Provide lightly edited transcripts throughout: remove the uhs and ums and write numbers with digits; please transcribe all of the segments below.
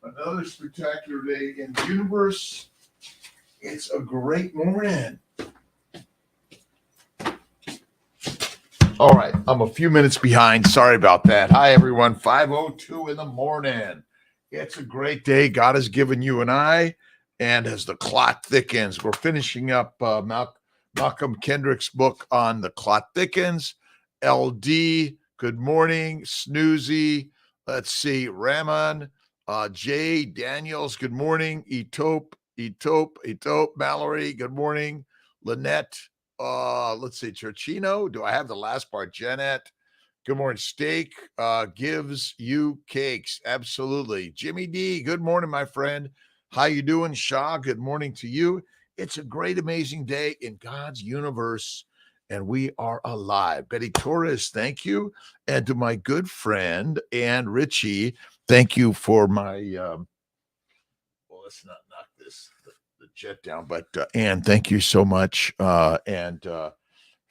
Another spectacular day in the universe. It's a great morning. All right, I'm a few minutes behind. Sorry about that. Hi, everyone. 5:02 in the morning. It's a great day. God has given you and I. And as the clot thickens, we're finishing up Malcolm Kendrick's book on the clot thickens. LD, good morning. Snoozy, let's see. Raman, Jay Daniels, good morning. Etop, Mallory, good morning. Lynette, let's see. Churchino, do I have the last part? Jeanette, good morning. Steak gives you cakes. Absolutely. Jimmy D, good morning, my friend. How you doing? Shaw, good morning to you. It's a great, amazing day in God's universe, and we are alive. Betty Torres, thank you. And to my good friend, Ann Ritchie, thank you for my, well, let's not knock the jet down, but Ann, thank you so much.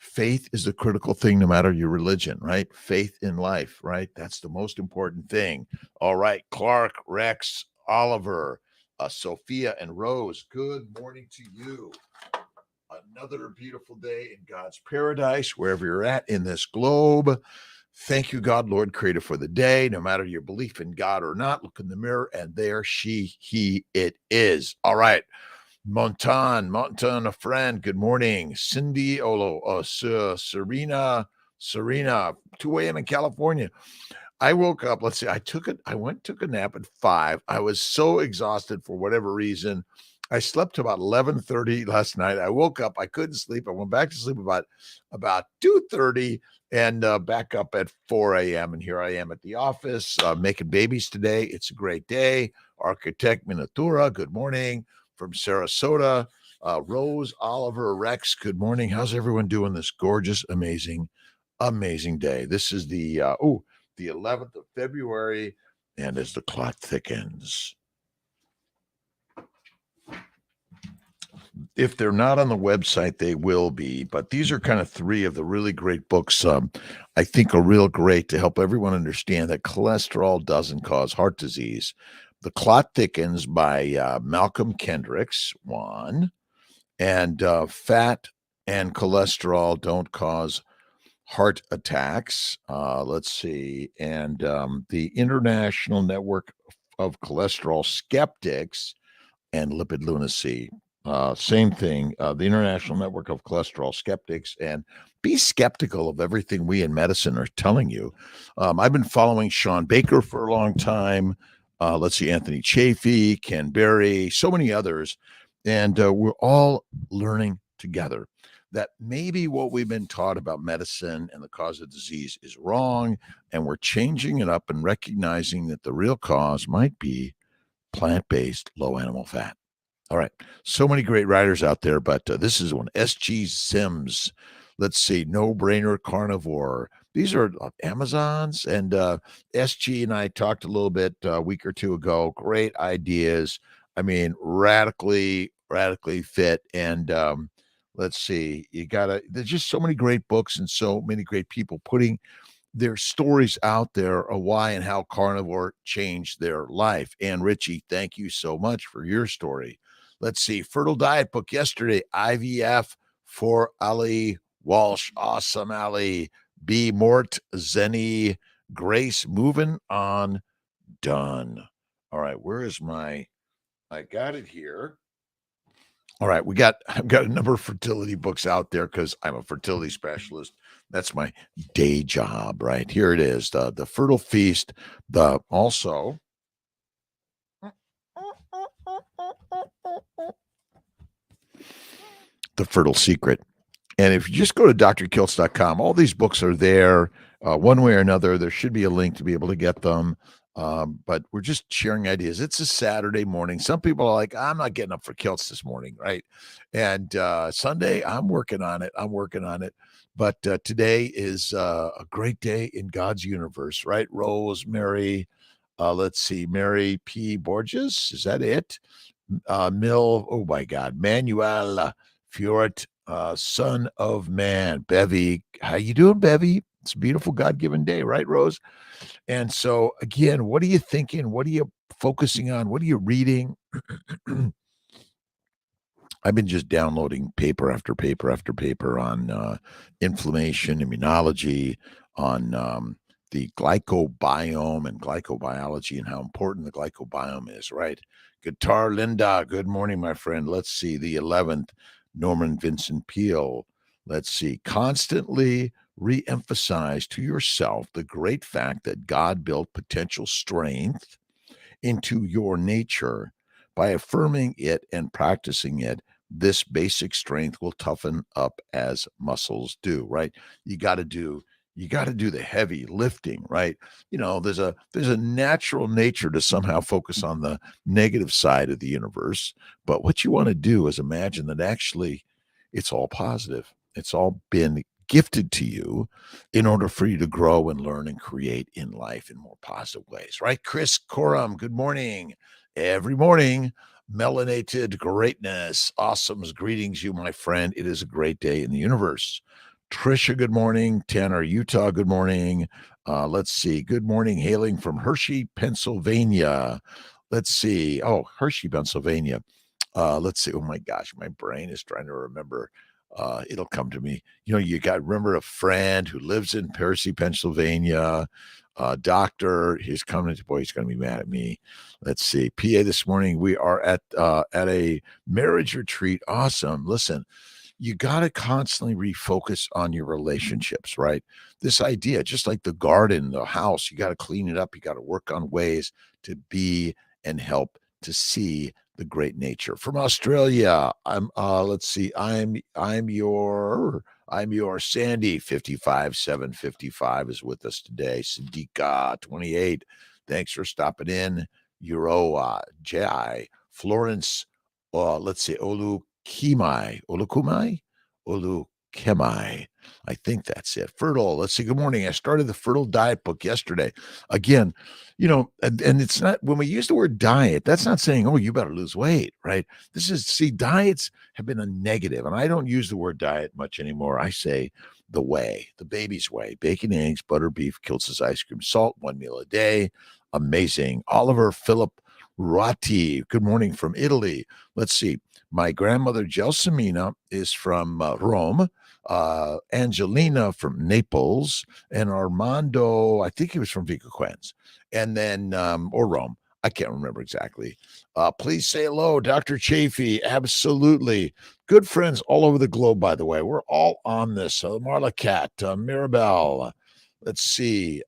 Faith is the critical thing, no matter your religion, right? Faith in life, right? That's the most important thing. All right, Clark, Rex, Oliver, Sophia, and Rose, good morning to you. Another beautiful day in God's paradise, wherever you're at in this globe. Thank you, God, Lord, Creator, for the day. No matter your belief in God or not, look in the mirror, and there he, it is. All right. Montan, a friend. Good morning. Cindy Olo, Serena, 2 a.m. in California. I woke up, let's see, took a nap at 5. I was so exhausted for whatever reason. I slept till about 11:30 last night. I woke up, I couldn't sleep. I went back to sleep about 2:30 and back up at 4 a.m. And here I am at the office making babies today. It's a great day. Architect Minatura, good morning. From Sarasota, Rose, Oliver, Rex, good morning. How's everyone doing this gorgeous, amazing day? This is the 11th of February, and as the clock thickens. If they're not on the website, they will be. But these are kind of 3 of the really great books I think are real great to help everyone understand that cholesterol doesn't cause heart disease. The Clot Thickens by Malcolm Kendrick's one, and Fat and Cholesterol Don't Cause Heart Attacks. Let's see. And the International Network of Cholesterol Skeptics and Lipid Lunacy. Same thing. The International Network of Cholesterol Skeptics, and be skeptical of everything we in medicine are telling you. I've been following Sean Baker for a long time. Let's see, Anthony Chafee, Ken Berry, so many others. And we're all learning together that maybe what we've been taught about medicine and the cause of disease is wrong, and we're changing it up and recognizing that the real cause might be plant-based, low animal fat. All right. So many great writers out there, but this is one. S.G. Sims. Let's see. No Brainer Carnivore. These are Amazons. And S.G. and I talked a little bit a week or 2 ago. Great ideas. I mean, radically fit. And let's see. There's just so many great books and so many great people putting their stories out there of why and how carnivore changed their life. And Richie, thank you so much for your story. Let's see. Fertile Diet book yesterday. IVF for Ali Walsh. Awesome, Ali. B. Mort, Zenny, Grace. Moving on. Done. All right. Where is I got it here. All right. I've got a number of fertility books out there because I'm a fertility specialist. That's my day job, right? Here it is. The Fertile Feast. Also The Fertile Secret. And if you just go to drkiltz.com, all these books are there one way or another. There should be a link to be able to get them. But we're just sharing ideas. It's a Saturday morning. Some people are like, I'm not getting up for Kiltz this morning, right? And Sunday, I'm working on it. But today is a great day in God's universe, right? Rosemary, let's see, Mary P. Borges, is that it? Mill, oh my God, Manuel Fiort, Son of Man, Bevy. How you doing, Bevy? It's a beautiful God-given day, right, Rose? And so, again, what are you thinking? What are you focusing on? What are you reading? I've been just downloading paper after paper after paper on inflammation, immunology, on the glycobiome and glycobiology and how important the glycobiome is, right? Guitar Linda, good morning, my friend. Let's see, the 11th, Norman Vincent Peale. Let's see, constantly re-emphasize to yourself the great fact that God built potential strength into your nature by affirming it and practicing it. This basic strength will toughen up as muscles do, right? You got to do the heavy lifting, right? There's a natural nature to somehow focus on the negative side of the universe, but what you want to do is imagine that actually it's all positive. It's all been gifted to you in order for you to grow and learn and create in life in more positive ways, right? Chris Corum, good morning. Every morning, melanated greatness. Awesome's greetings, you, my friend. It is a great day in the universe. Trisha, good morning. Tanner, Utah, good morning. Let's see. Good morning, hailing from Hershey, Pennsylvania. Let's see. Oh, Hershey, Pennsylvania. Let's see. Oh my gosh, my brain is trying to remember. It'll come to me. You got remember a friend who lives in Percy, Pennsylvania. Doctor, he's coming to boy, he's going to be mad at me. Let's see. PA this morning. We are at a marriage retreat. Awesome. Listen, you got to constantly refocus on your relationships, right? This idea, just like the garden, the house, you got to clean it up. You got to work on ways to be and help to see the great nature. From Australia, let's see, I'm your Sandy 55755 is with us today. Sadiqa 28. Thanks for stopping in. Euro J.I. Florence, let's see, Olukemai. I think that's it. Fertile. Let's see. Good morning. I started the Fertile Diet book yesterday. Again, and it's not, when we use the word diet, that's not saying, oh, you better lose weight, right? Diets have been a negative, and I don't use the word diet much anymore. I say the way, the baby's way: bacon, eggs, butter, beef, Kiltz's ice cream, salt, one meal a day. Amazing. Oliver Philip Ratti. Good morning from Italy. Let's see. My grandmother Gelsomina is from Rome, Angelina from Naples, and Armando, I think he was from Vicoquens, and then, or Rome. I can't remember exactly. Please say hello, Dr. Chafee. Absolutely. Good friends all over the globe, by the way. We're all on this. Marla Cat, Mirabelle. Let's see.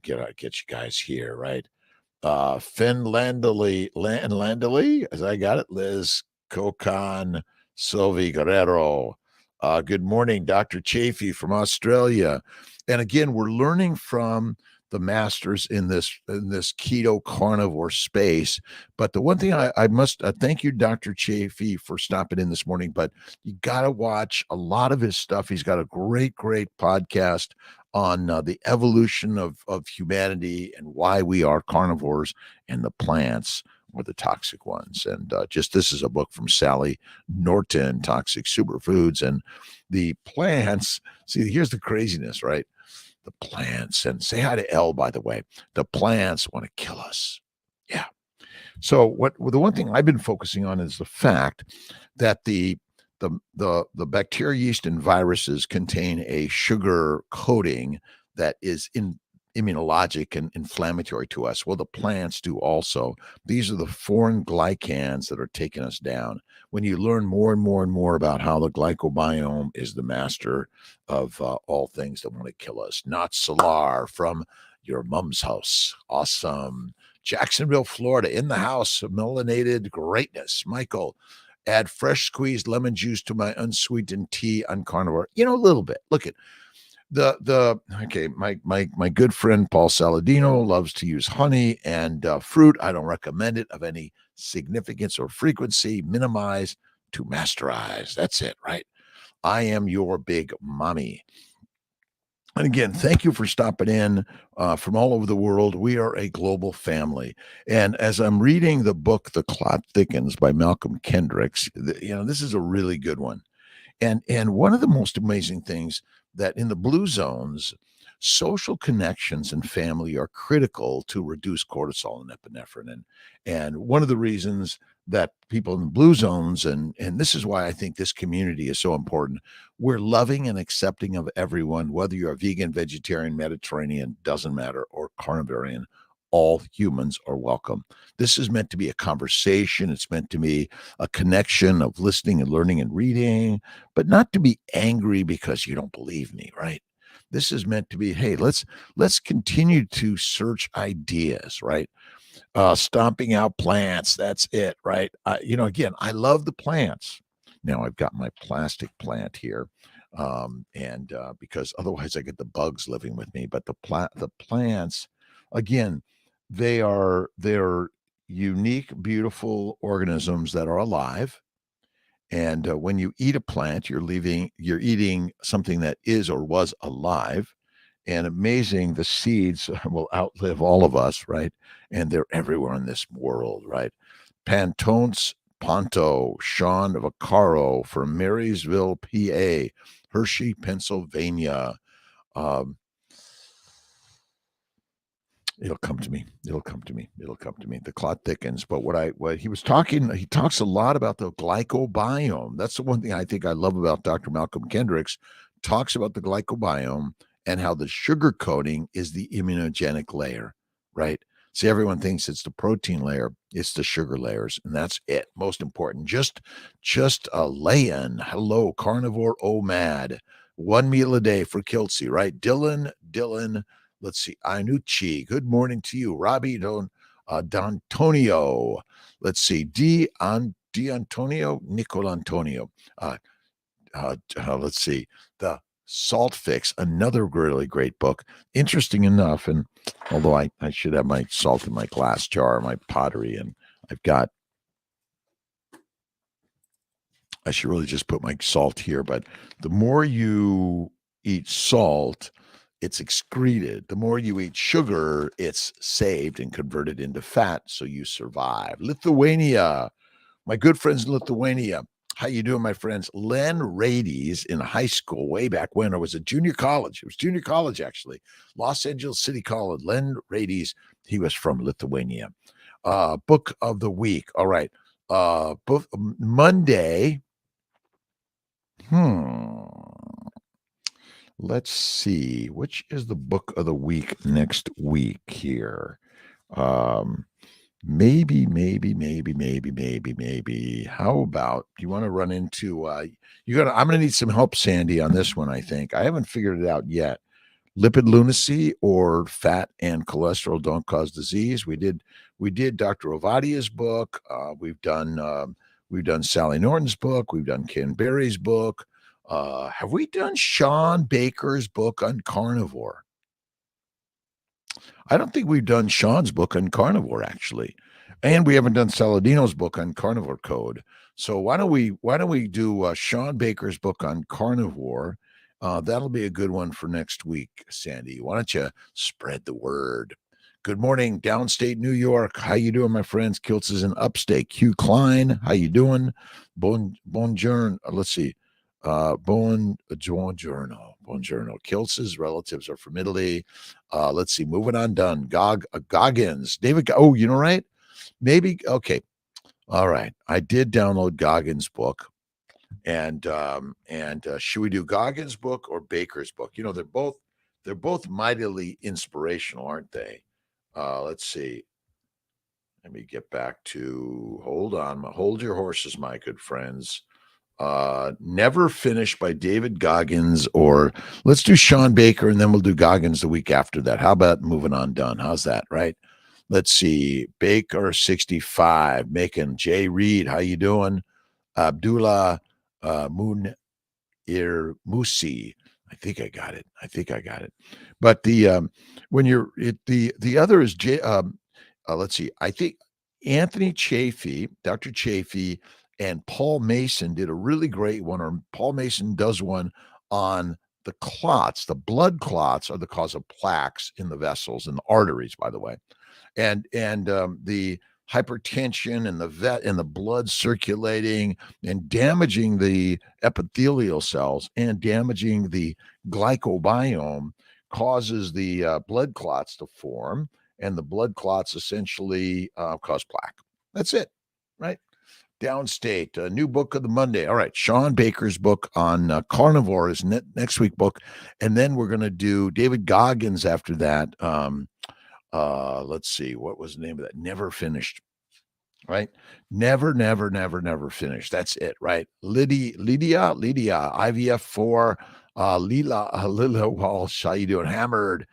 Get you guys here, right? Landley, as I got it, Liz Kokan, Sylvie Guerrero. Good morning, Dr. Chafee from Australia. And again, we're learning from the masters in this keto carnivore space. But the one thing I must thank you, Dr. Chafee, for stopping in this morning. But you got to watch a lot of his stuff. He's got a great podcast on the evolution of humanity and why we are carnivores and the plants were the toxic ones. And this is a book from Sally Norton, Toxic Superfoods, and the plants. See, here's the craziness, right? The plants, and say hi to Elle, by the way. The plants want to kill us. Yeah. So the one thing I've been focusing on is the fact that the bacteria, yeast, and viruses contain a sugar coating that is immunologic and inflammatory to us. Well, the plants do also. These are the foreign glycans that are taking us down. When you learn more and more and more about how the glycobiome is the master of all things that want to kill us. Not Solar from your mom's house. Awesome. Jacksonville, Florida, in the house of melanated greatness. Michael, add fresh squeezed lemon juice to my unsweetened tea on carnivore. A little bit. Look at my good friend Paul Saladino loves to use honey and fruit. I don't recommend it of any significance or frequency. Minimize to masterize. That's it, right? I am your big mommy. And again, thank you for stopping in from all over the world. We are a global family. And as I'm reading the book, The Clot Thickens by Malcolm Kendricks, this is a really good one. And one of the most amazing things that in the blue zones, social connections and family are critical to reduce cortisol and epinephrine. And one of the reasons that people in the blue zones, and this is why I think this community is so important, we're loving and accepting of everyone, whether you're a vegan, vegetarian, Mediterranean, doesn't matter, or carnivorian. All humans are welcome. This is meant to be a conversation. It's meant to be a connection of listening and learning and reading, but not to be angry because you don't believe me, right? This is meant to be, hey, let's continue to search ideas, right? Stomping out plants, that's it, right? Again, I love the plants. Now I've got my plastic plant here, and because otherwise I get the bugs living with me. But the plants, again, they're unique, beautiful organisms that are alive. And when you eat a plant, you're eating something that is or was alive. And amazing, the seeds will outlive all of us, right? And they're everywhere in this world, right? Pantones Ponto, Sean Vaccaro from Marysville, PA, Hershey, Pennsylvania. Um, It'll come to me. It'll come to me. It'll come to me. The clot thickens. But what he was talking, he talks a lot about the glycobiome. That's the one thing I think I love about Dr. Malcolm Kendricks. Talks about the glycobiome and how the sugar coating is the immunogenic layer, right? See, everyone thinks it's the protein layer. It's the sugar layers, and that's it. Most important. Just a lay-in. Hello, carnivore. Oh, mad. One meal a day for Kiltz, right? Dylan. Let's see. Inucci, good morning to you. Robbie D'Antonio. Let's see. D'Antonio, Nicol Antonio. Let's see. The Salt Fix, another really great book. Interesting enough, and although I should have my salt in my glass jar, my pottery, and I should really just put my salt here, but the more you eat salt, it's excreted. The more you eat sugar, it's saved and converted into fat, so you survive. Lithuania, my good friends in Lithuania. How you doing, my friends? Len Rades in high school, way back when I was at junior college. It was junior college, actually. Los Angeles City College. Len Rades, he was from Lithuania. Book of the week. All right. Book Monday. Let's see, which is the book of the week next week here? Maybe. How about, do you want to run into, I'm going to need some help, Sandy, on this one, I think. I haven't figured it out yet. Lipid lunacy or fat and cholesterol don't cause disease. We did Dr. Ovadia's book. We've done Sally Norton's book. We've done Ken Berry's book. Have we done Sean Baker's book on carnivore? I don't think we've done Sean's book on carnivore, actually. And we haven't done Saladino's book on carnivore code. So why don't we do Sean Baker's book on carnivore? That'll be a good one for next week, Sandy. Why don't you spread the word? Good morning, downstate New York. How you doing, my friends? Kiltz is in upstate. Q Klein, how you doing? Bonjourno. Let's see. Buongiorno. Kiltz's relatives are from Italy. Let's see. Moving on. Done. Goggins. David. Oh, you know, right? Maybe. Okay. All right. I did download Goggins' book. And should we do Goggins' book or Baker's book? You know, they're both mightily inspirational, aren't they? Let's see. Let me get back to, hold on. Hold your horses, my good friends. Never Finished by David Goggins, or let's do Sean Baker and then we'll do Goggins the week after that. How about Moving On Done? How's that, right? Let's see. Baker 65, making Jay Reed. How you doing? Abdullah Munir Musi. I think I got it. But the when you're the other is let's see. I think Anthony Chafee, Dr. Chafee, and Paul Mason did a really great one, or Paul Mason does one on the clots. The blood clots are the cause of plaques in the vessels and the arteries, by the way, and the hypertension and the blood circulating and damaging the epithelial cells and damaging the glycobiome causes the blood clots to form, and the blood clots essentially cause plaque. That's it, right? Downstate, a new book of the Monday. All right, Sean Baker's book on carnivore is next week book, and then we're going to do David Goggins after that. Let's see, what was the name of that? Never Finished. Right? Never finished. That's it, right? Lydia, IVF4, Lila Walsh, how you doing? Hammed,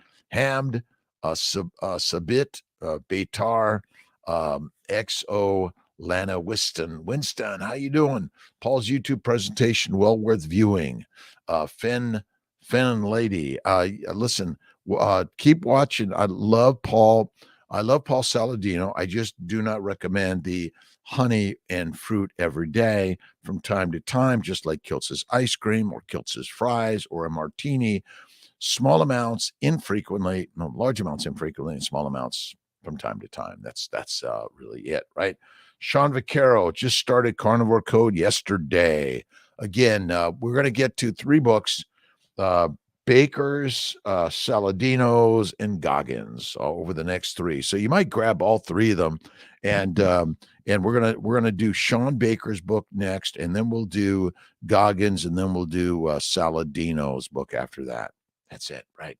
Sabit, Beitar, XO, Lana Winston, how you doing? Paul's YouTube presentation, well worth viewing. Finn Lady, listen, keep watching. I love Paul Saladino. I just do not recommend the honey and fruit every day from time to time, just like Kiltz's ice cream or Kiltz's fries or a martini. Small amounts infrequently, no, large amounts infrequently, and small amounts from time to time. That's really it, right? Sean Vaccaro just started Carnivore Code yesterday. Again, we're going to get to 3 books. Baker's, Saladino's, and Goggins over the next 3. So you might grab all 3 of them, and we're gonna do Sean Baker's book next, and then we'll do Goggins, and then we'll do Saladino's book after that. That's it, right?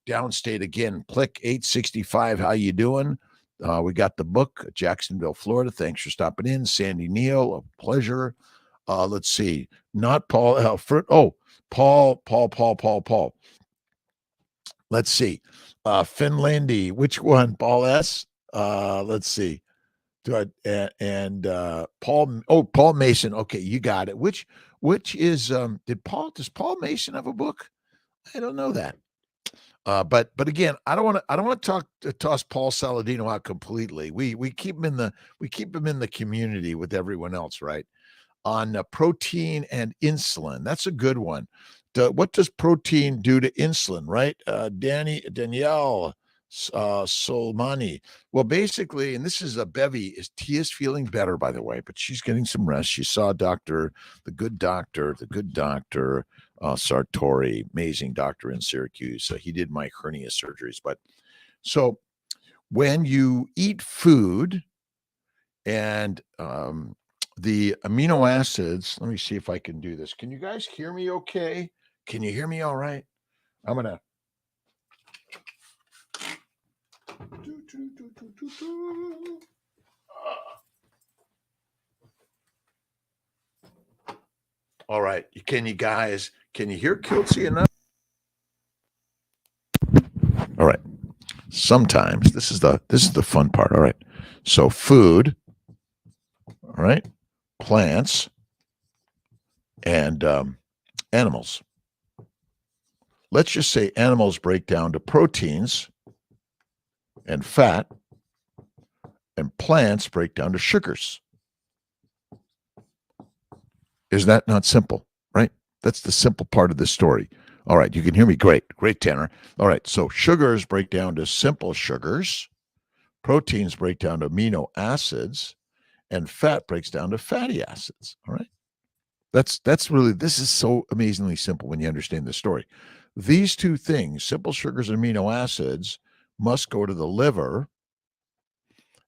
Downstate again. Plick 865. How you doing? We got the book, Jacksonville, Florida. Thanks for stopping in, Sandy Neal. A pleasure. Let's see. Not Paul Alfred. Oh. Paul. Let's see. Finlandy. Which one? Paul S. Let's see. Paul. Paul Mason. Okay, you got it. Which is does Paul Mason have a book? I don't know that. But again, I don't want to toss Paul Saladino out completely. We keep him in the community with everyone else, right? On protein and insulin. That's a good one. What does protein do to insulin, right? Danielle Solmani. Well, basically, and this is a Bevy, Tia is feeling better, by the way, but she's getting some rest. She saw the good doctor, Sartori, amazing doctor in Syracuse. He did my hernia surgeries. But so when you eat food and the amino acids, let me see if I can do this. Can you guys hear me okay? Can you hear me all right? I'm going to. All right. Can you hear Kiltz enough? All right. Sometimes this is the fun part. All right. So food, all right, plants, and animals. Let's just say animals break down to proteins and fat, and plants break down to sugars. Is that not simple, right? That's the simple part of this story. All right, you can hear me. Great, Tanner. All right, so sugars break down to simple sugars, proteins break down to amino acids, and fat breaks down to fatty acids. All right. That's really, this is so amazingly simple when you understand the story. These 2 things, simple sugars and amino acids, must go to the liver,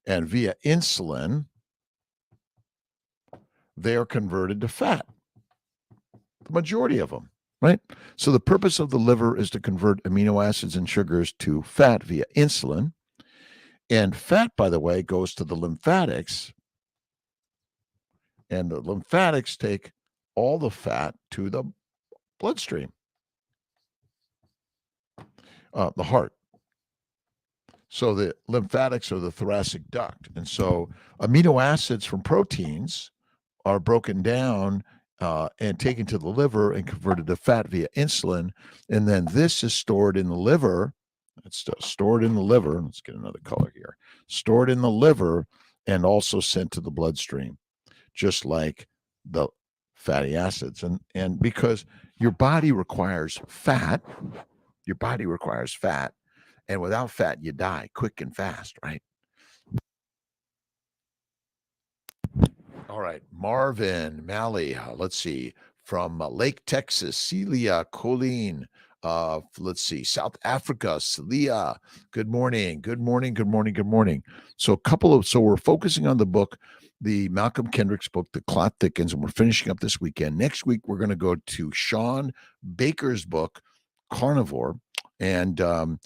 and via insulin, they are converted to fat. The majority of them, right? So the purpose of the liver is to convert amino acids and sugars to fat via insulin. And fat, by the way, goes to the lymphatics, and the lymphatics take all the fat to the bloodstream, the heart. So the lymphatics are the thoracic duct. And so amino acids from proteins are broken down and taken to the liver and converted to fat via insulin. And then this is stored in the liver. It's stored in the liver. Let's get another color here. Stored in the liver and also sent to the bloodstream, just like the fatty acids. And because your body requires fat, and without fat, you die quick and fast, right? All right, Marvin Malley, let's see, from Lake Texas, Celia Colleen, Let's see, South Africa, Celia. Good morning. Good morning. Good morning. Good morning. So we're focusing on the book, the Malcolm Kendrick's book, The Clot Thickens, and we're finishing up this weekend. Next week, we're going to go to Sean Baker's book, Carnivore, and and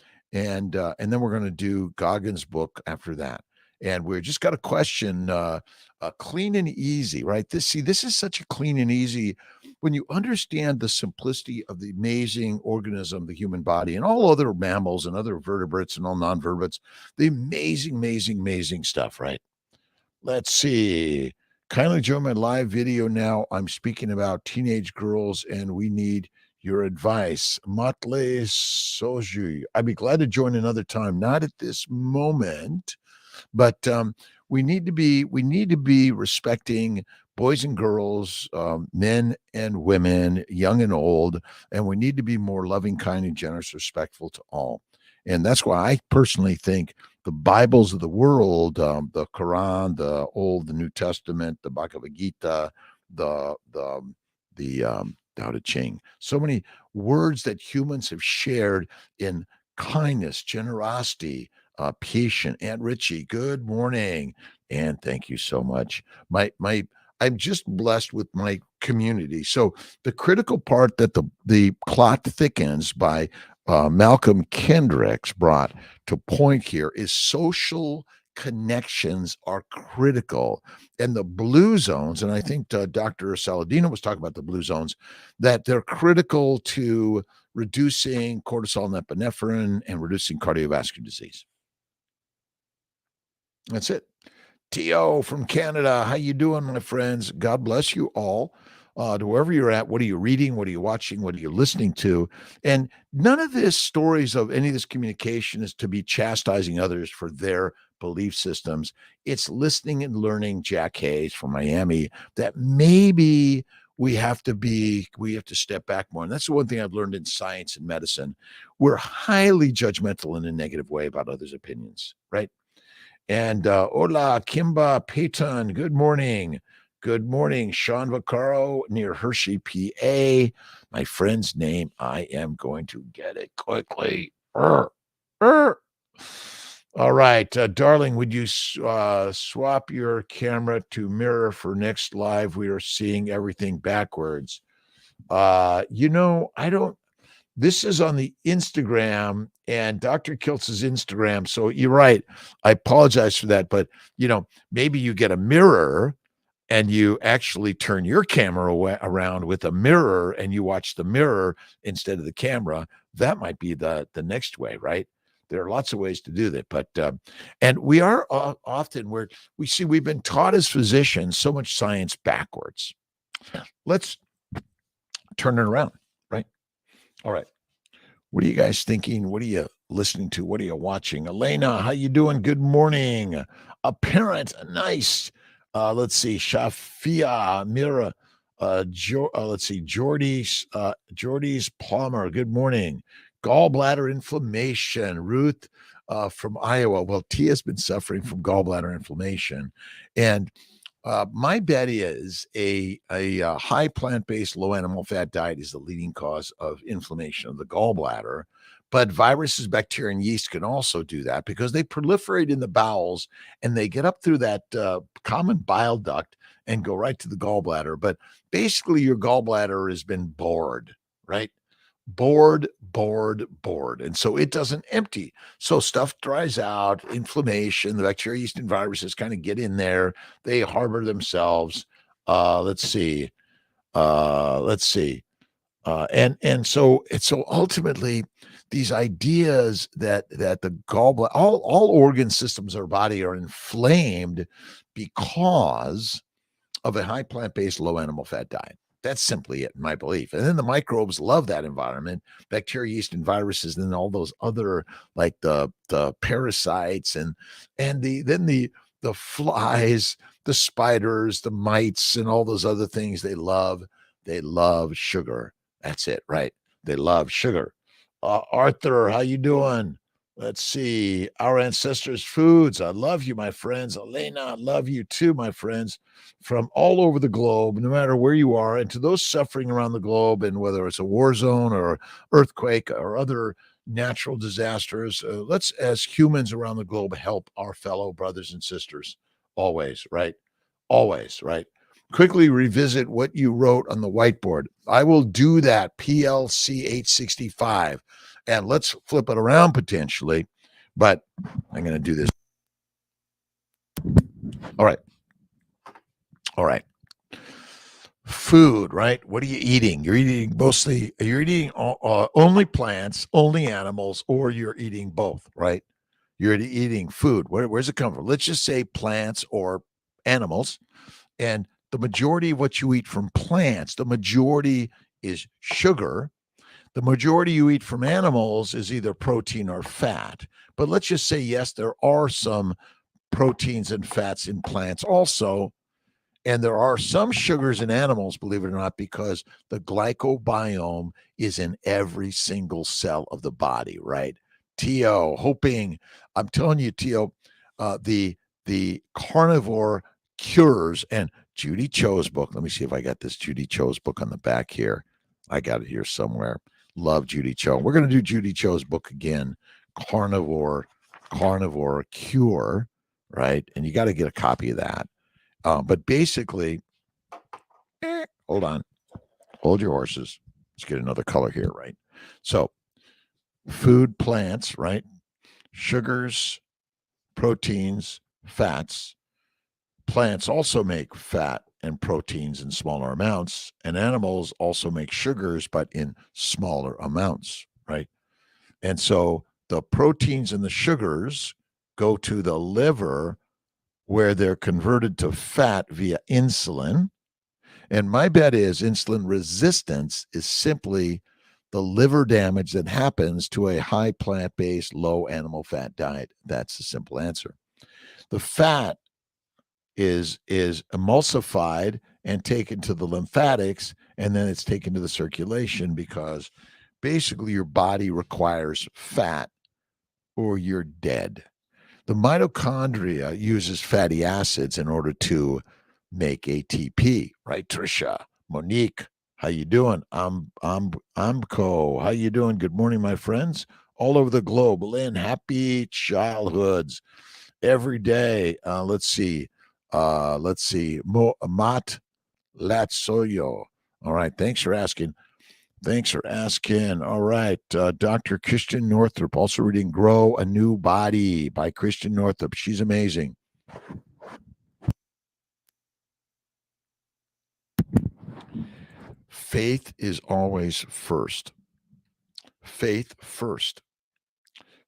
then we're going to do Goggins' book after that. And we're just got a question, clean and easy, right? This is such a clean and easy when you understand the simplicity of the amazing organism, the human body, and all other mammals and other vertebrates and all non-vertebrates, the amazing, amazing, amazing stuff, right? Let's see. Kindly join my live video now. I'm speaking about teenage girls, and we need your advice. Matle Soju. I'd be glad to join another time. Not at this moment, but we need to be respecting boys and girls, men and women, young and old, and we need to be more loving, kind, and generous, respectful to all. And that's why I personally think the Bibles of the world, the Quran, the New Testament, the Bhagavad Gita, the Tao Te Ching, so many words that humans have shared in kindness, generosity, patient. Aunt Richie, good morning, and thank you so much. My I'm just blessed with my community. So the critical part that the Clot Thickens by Malcolm Kendricks brought to point here is social connections are critical, and the blue zones. And I think Dr. Saladino was talking about the blue zones, that they're critical to reducing cortisol and epinephrine and reducing cardiovascular disease. That's it. T.O. from Canada. How you doing, my friends? God bless you all. To wherever you're at, what are you reading? What are you watching? What are you listening to? And none of this stories of any of this communication is to be chastising others for their belief systems. It's listening and learning, Jack Hayes from Miami, that maybe we have to step back more. And that's the one thing I've learned in science and medicine. We're highly judgmental in a negative way about others' opinions, right? And hola, Kimba Payton. Good morning. Good morning, Sean Vaccaro near Hershey, PA. My friend's name. I am going to get it quickly. All right, darling, would you swap your camera to mirror for next live? We are seeing everything backwards. I don't. This is on the Instagram and Dr. Kiltz's Instagram. So you're right. I apologize for that. But, maybe you get a mirror and you actually turn your camera around with a mirror and you watch the mirror instead of the camera. That might be the next way, right? There are lots of ways to do that. But, and we are often where we've been taught as physicians so much science backwards. Let's turn it around, right? All right. What are you guys thinking? What are you listening to? What are you watching? Elena, how you doing? Good morning. A parent, nice. Let's see. Shafia, Mira, let's see. Jordy's Palmer. Good morning. Gallbladder inflammation. Ruth from Iowa. Well, Tia's been suffering from gallbladder inflammation, and my bet is a high plant-based, low animal fat diet is the leading cause of inflammation of the gallbladder. But viruses, bacteria, and yeast can also do that because they proliferate in the bowels and they get up through that common bile duct and go right to the gallbladder. But basically, your gallbladder has been bored, right? Bored. And so it doesn't empty. So stuff dries out, inflammation, the bacteria, yeast, and viruses kind of get in there. They harbor themselves. Let's see. And so ultimately, these ideas that the gallbladder, all organ systems of our body are inflamed because of a high plant-based, low animal fat diet. That's simply it, in my belief. And then the microbes love that environment, bacteria, yeast, and viruses, and then all those other like the parasites and the flies, the spiders, the mites, and all those other things they love. They love sugar. That's it, right? They love sugar. Arthur, how you doing? Let's see. Our ancestors' foods. I love you, my friends. Elena, I love you too, my friends, from all over the globe, no matter where you are. And to those suffering around the globe, and whether it's a war zone or earthquake or other natural disasters, let's, as humans around the globe, help our fellow brothers and sisters always, right? Always, right? Quickly revisit what you wrote on the whiteboard. I will do that, PLC 865. And let's flip it around potentially, but I'm going to do this. All right. All right. Food, right? What are you eating? You're eating mostly, you're eating only plants, only animals, or you're eating both, right? You're eating food. Where's it come from? Let's just say plants or animals. And the majority of what you eat from plants, the majority is sugar. The majority you eat from animals is either protein or fat. But let's just say, yes, there are some proteins and fats in plants also. And there are some sugars in animals, believe it or not, because the glycobiome is in every single cell of the body, right? Tio, hoping, I'm telling you, Tio, the carnivore cures, and Judy Cho's book. Let me see if I got this Judy Cho's book on the back here. I got it here somewhere. Love Judy Cho. We're going to do Judy Cho's book again, Carnivore Cure, right? And you got to get a copy of that. But basically, hold on, hold your horses. Let's get another color here, right? So, food, plants, right? Sugars, proteins, fats. Plants also make fat and proteins in smaller amounts, and animals also make sugars, but in smaller amounts, right? And so the proteins and the sugars go to the liver where they're converted to fat via insulin. And my bet is insulin resistance is simply the liver damage that happens to a high plant-based, low animal fat diet. That's the simple answer. The fat is emulsified and taken to the lymphatics, and then it's taken to the circulation, because basically your body requires fat or you're dead. The mitochondria uses fatty acids in order to make ATP, right? Trisha, Monique, how you doing? I'm Co. How you doing? Good morning, my friends, all over the globe. Lynn, happy childhoods every day. Let's see. Mat Latsoyo. All right. Thanks for asking. All right. Dr. Christian Northrup, also reading Grow a New Body by Christian Northrup. She's amazing. Faith is always first. Faith first.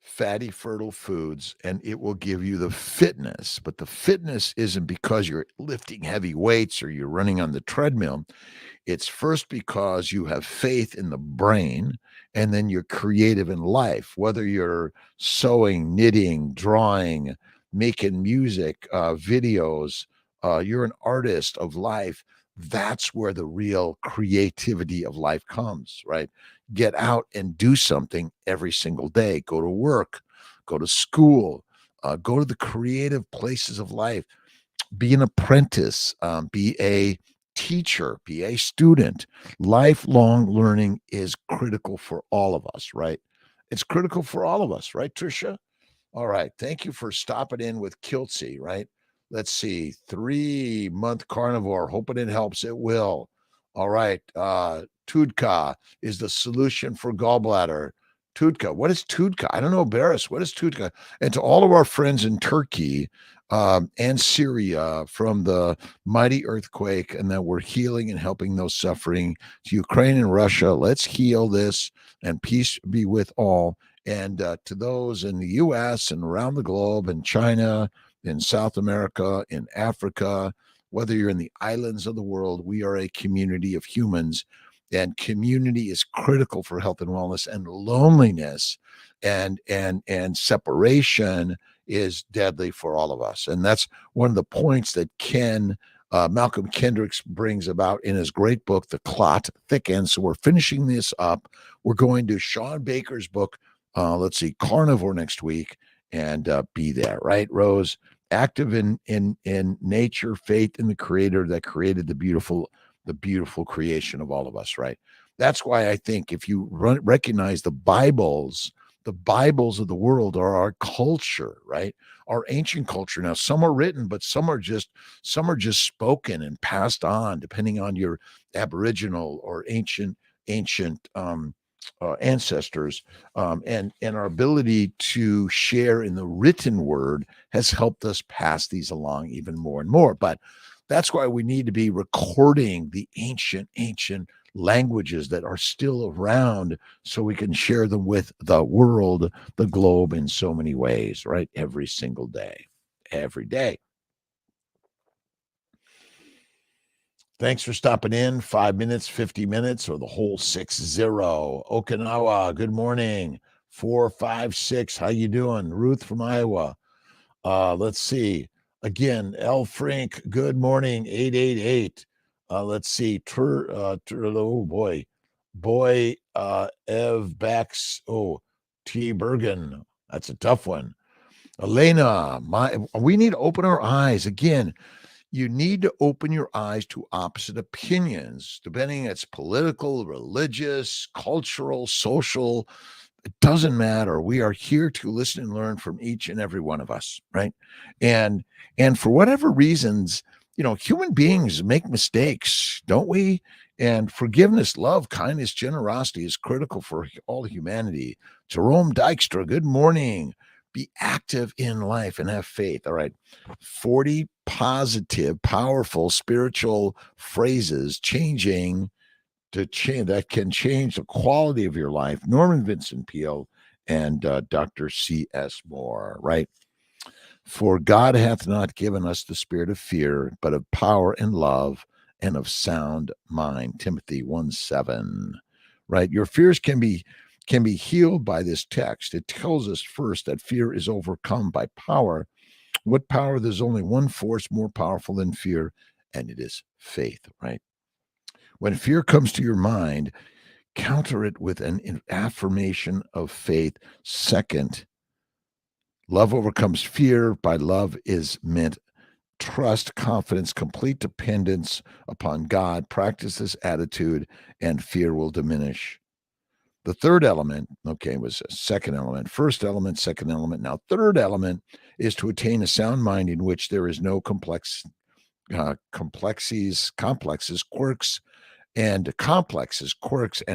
Fatty, fertile foods, and it will give you the fitness. But the fitness isn't because you're lifting heavy weights or you're running on the treadmill. It's first because you have faith in the brain, and then you're creative in life, whether you're sewing, knitting, drawing, making music, videos, you're an artist of life. That's where the real creativity of life comes, right? Get out and do something every single day. Go to work, go to school, go to the creative places of life. Be an apprentice, be a teacher, be a student. Lifelong learning is critical for all of us, right? It's critical for all of us, right, Tricia? All right. Thank you for stopping in with Kiltz, right? Let's see. 3-month carnivore. Hoping it helps. It will. All right. Tudka is the solution for gallbladder. Tudka. What is Tudka? I don't know, Barris. What is Tudka? And to all of our friends in Turkey and Syria from the mighty earthquake, and that we're healing and helping those suffering, to Ukraine and Russia, let's heal this, and peace be with all. And to those in the U.S. and around the globe, in China, in South America, in Africa, whether you're in the islands of the world, we are a community of humans, and community is critical for health and wellness. And loneliness and separation is deadly for all of us. And that's one of the points that Malcolm Kendricks brings about in his great book, The Clot Thickens. So we're finishing this up. We're going to Sean Baker's book, let's see, carnivore next week, and be there, right, Rose? Active in nature, faith in the Creator that created the beautiful creation of all of us, right? That's why I think if you recognize the Bibles of the world are our culture, right? Our ancient culture. Now, some are written, but some are just spoken and passed on, depending on your Aboriginal or ancient ancestors, and our ability to share in the written word has helped us pass these along even more and more. But that's why we need to be recording the ancient languages that are still around so we can share them with the world, the globe, in so many ways, right? Every single day, every day. Thanks for stopping in. 5 minutes, 50 minutes, or the whole 6-0. Okinawa, good morning. 456. How you doing? Ruth from Iowa. Let's see. Again, L Frank, good morning. 888. Let's see. Oh boy. Ev Bax. Oh, T Bergen. That's a tough one. Elena, we need to open our eyes again. You need to open your eyes to opposite opinions, depending it's political, religious, cultural, social. It doesn't matter. We are here to listen and learn from each and every one of us, right? And and for whatever reasons, human beings make mistakes, don't we? And forgiveness, love, kindness, generosity is critical for all humanity. Jerome Dykstra, good morning. Be active in life and have faith. All right. 40 positive, powerful spiritual phrases that can change the quality of your life. Norman Vincent Peale and Dr. C.S. Moore, right? For God hath not given us the spirit of fear, but of power and love and of sound mind. Timothy 1:7, right? Your fears can be healed by this text. It tells us first that fear is overcome by power. What power? There's only one force more powerful than fear, and it is faith, right? When fear comes to your mind, counter it with an affirmation of faith. Second, love overcomes fear. By love is meant trust, confidence, complete dependence upon God. Practice this attitude, and fear will diminish. The third element, okay, was a second element. First element, second element. Now, third element is to attain a sound mind in which there is no complexes, quirks, and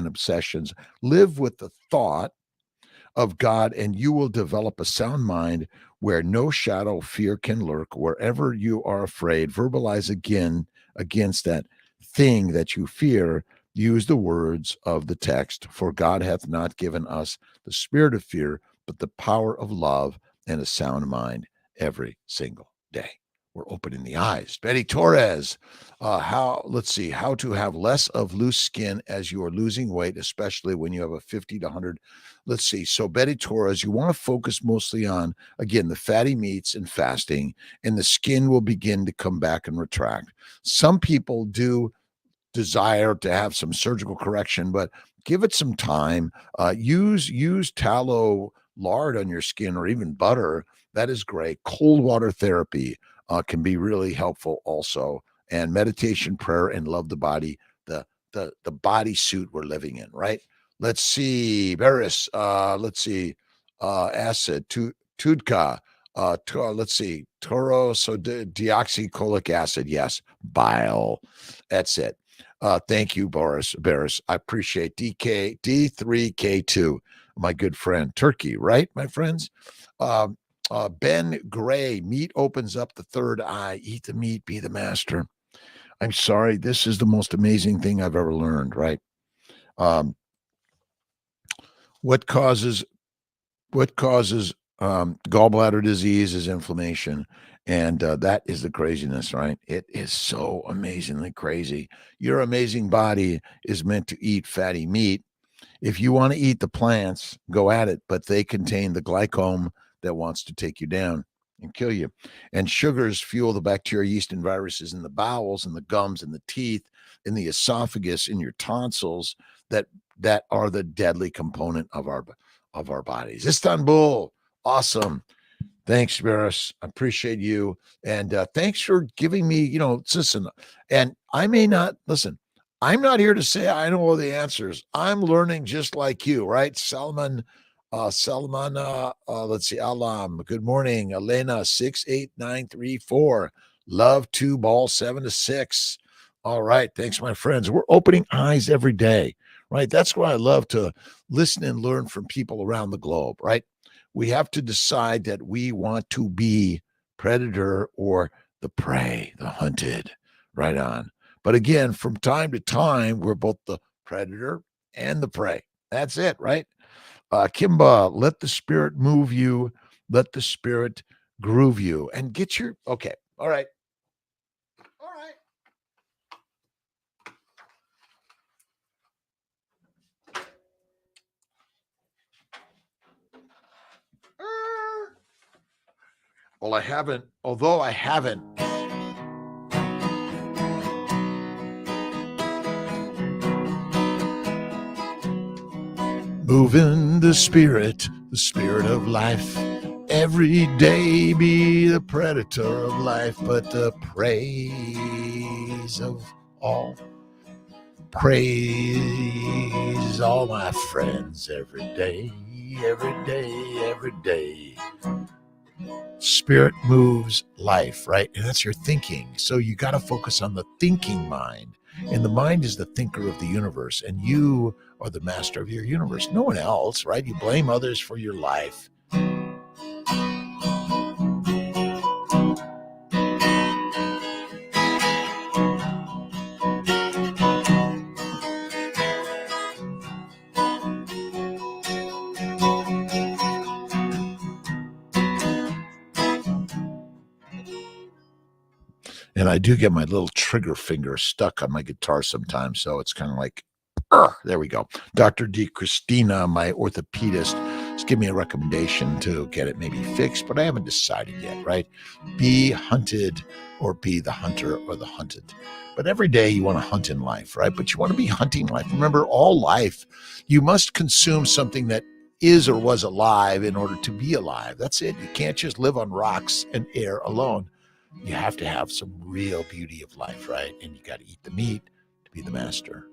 obsessions. Live with the thought of God, and you will develop a sound mind where no shadow of fear can lurk. Wherever you are afraid, verbalize again against that thing that you fear. Use the words of the text, for God hath not given us the spirit of fear, but the power of love and a sound mind every single day. We're opening the eyes. Betty Torres, how to have less of loose skin as you are losing weight, especially when you have a 50 to 100. Let's see. So, Betty Torres, you want to focus mostly on, again, the fatty meats and fasting, and the skin will begin to come back and retract. Some people do desire to have some surgical correction, but give it some time. Use tallow lard on your skin or even butter. That is great. Cold water therapy can be really helpful also. And meditation, prayer, and love the body, the body suit we're living in, right? Let's see, Beres. Let's see, acid, Tudka. Let's see, Toro, so deoxycholic acid. Yes, bile. That's it. Thank you, Barris. I appreciate D3K2, my good friend. Turkey, right, my friends? Ben Gray, meat opens up the third eye. Eat the meat, be the master. I'm sorry, this is the most amazing thing I've ever learned, right? Um, what causes gallbladder disease is inflammation, and that is the craziness, right? It is so amazingly crazy. Your amazing body is meant to eat fatty meat. If you want to eat the plants, go at it, but they contain the glycome that wants to take you down and kill you. And sugars fuel the bacteria, yeast, and viruses in the bowels, and the gums, and the teeth, in the esophagus, in your tonsils, that are the deadly component of of our bodies. Istanbul, awesome. Thanks, Maris. I appreciate you. And thanks for giving me, listen, and I may not listen. I'm not here to say I know all the answers. I'm learning just like you, right? Let's see, Alam. Good morning. Elena, 68934. Love 2 ball 7 to 6. All right. Thanks, my friends. We're opening eyes every day, right? That's why I love to listen and learn from people around the globe, right? We have to decide that we want to be predator or the prey, the hunted. Right on. But again, from time to time, we're both the predator and the prey. That's it, right? Kimba, let the spirit move you, let the spirit groove you, and get your okay. All right. All right. Well, I haven't, although I haven't. Moving the spirit of life. Every day be the predator of life, but the praise of all. Praise all my friends every day, every day, every day. Spirit moves life, right? And that's your thinking. So you got to focus on the thinking mind. And the mind is the thinker of the universe. And you are the master of your universe. No one else, right? You blame others for your life. And I do get my little trigger finger stuck on my guitar sometimes. So it's kind of like, there we go. Dr. D. Christina, my orthopedist, has given me a recommendation to get it maybe fixed, but I haven't decided yet, right? Be hunted or be the hunter or the hunted. But every day you want to hunt in life, right? But you want to be hunting life. Remember, all life, you must consume something that is or was alive in order to be alive. That's it. You can't just live on rocks and air alone. You have to have some real beauty of life, right? And you got to eat the meat to be the master.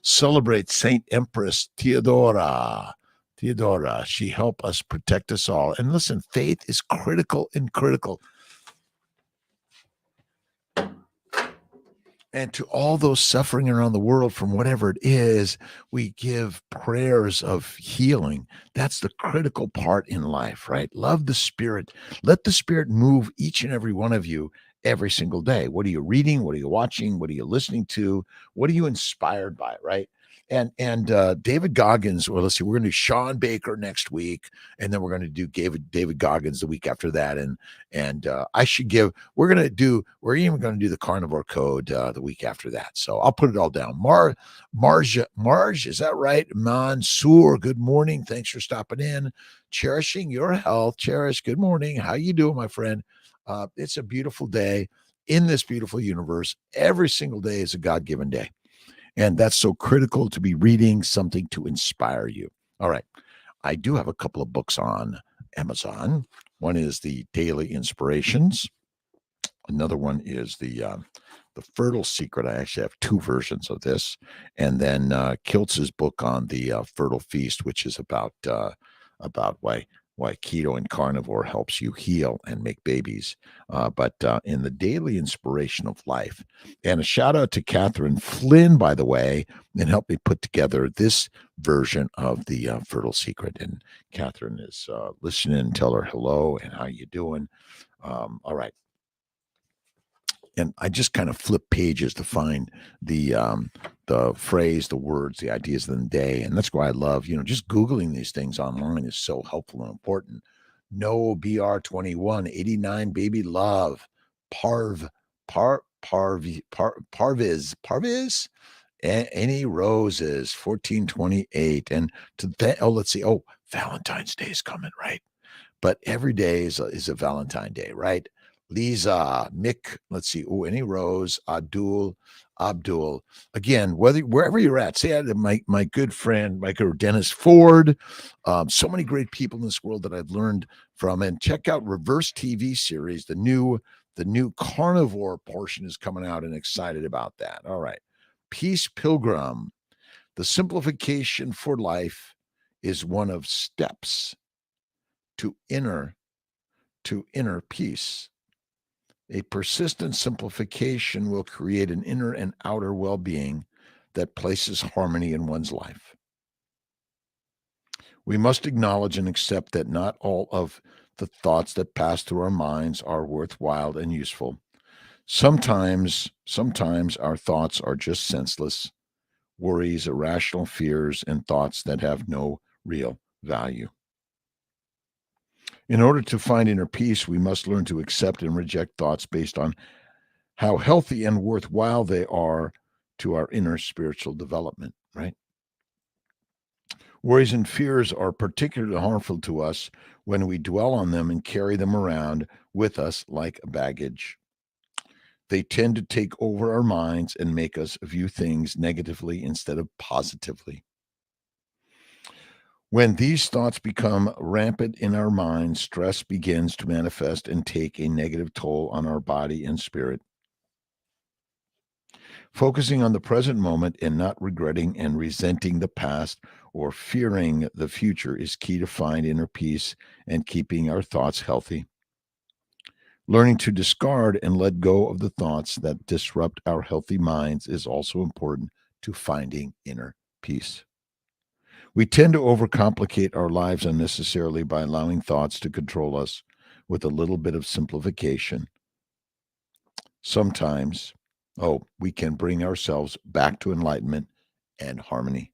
Celebrate Saint Empress Theodora. She helped us protect us all. And listen, faith is critical. And to all those suffering around the world from whatever it is, we give prayers of healing. That's the critical part in life, right? Love the spirit. Let the spirit move each and every one of you every single day. What are you reading? What are you watching? What are you listening to? What are you inspired by, right? And David Goggins, well, let's see, we're going to do Sean Baker next week, and then we're going to do David Goggins the week after that. And I should give, we're even going to do the Carnivore Code the week after that. So I'll put it all down. Marge, is that right? Mansoor, good morning. Thanks for stopping in. Cherishing your health. Cherish, good morning. How you doing, my friend? It's a beautiful day in this beautiful universe. Every single day is a God-given day. And that's so critical to be reading something to inspire you. All right. I do have a couple of books on Amazon. One is the Daily Inspirations. Another one is the Fertile Secret. I actually have two versions of this. And then Kiltz's book on the Fertile Feast, which is about why keto and carnivore helps you heal and make babies. But in the Daily Inspiration of Life, and a shout out to Catherine Flynn, by the way, and helped me put together this version of the Fertile Secret. And Catherine is listening. Tell her hello and how you doing. All right. And I just kind of flip pages to find the phrase, the words, the ideas of the day. And that's why I love, just Googling these things online is so helpful and important. No BR21, 89 baby love, Parviz, any roses, 1428. And let's see. Oh, Valentine's Day is coming, right? But every day is a Valentine Day, right? Lisa, Mick, let's see. Oh, any Rose, Abdul. Again, wherever you're at, say hi to my good friend, Dennis Ford. So many great people in this world that I've learned from. And check out Reverse TV series. The new carnivore portion is coming out, and excited about that. All right. Peace Pilgrim. The simplification for life is one of steps to inner peace. A persistent simplification will create an inner and outer well-being that places harmony in one's life. We must acknowledge and accept that not all of the thoughts that pass through our minds are worthwhile and useful. Sometimes our thoughts are just senseless worries, irrational fears, and thoughts that have no real value. In order to find inner peace, we must learn to accept and reject thoughts based on how healthy and worthwhile they are to our inner spiritual development, right? Worries and fears are particularly harmful to us when we dwell on them and carry them around with us like baggage. They tend to take over our minds and make us view things negatively instead of positively. When these thoughts become rampant in our minds, stress begins to manifest and take a negative toll on our body and spirit. Focusing on the present moment and not regretting and resenting the past or fearing the future is key to find inner peace and keeping our thoughts healthy. Learning to discard and let go of the thoughts that disrupt our healthy minds is also important to finding inner peace. We tend to overcomplicate our lives unnecessarily by allowing thoughts to control us. With a little bit of simplification, sometimes, we can bring ourselves back to enlightenment and harmony.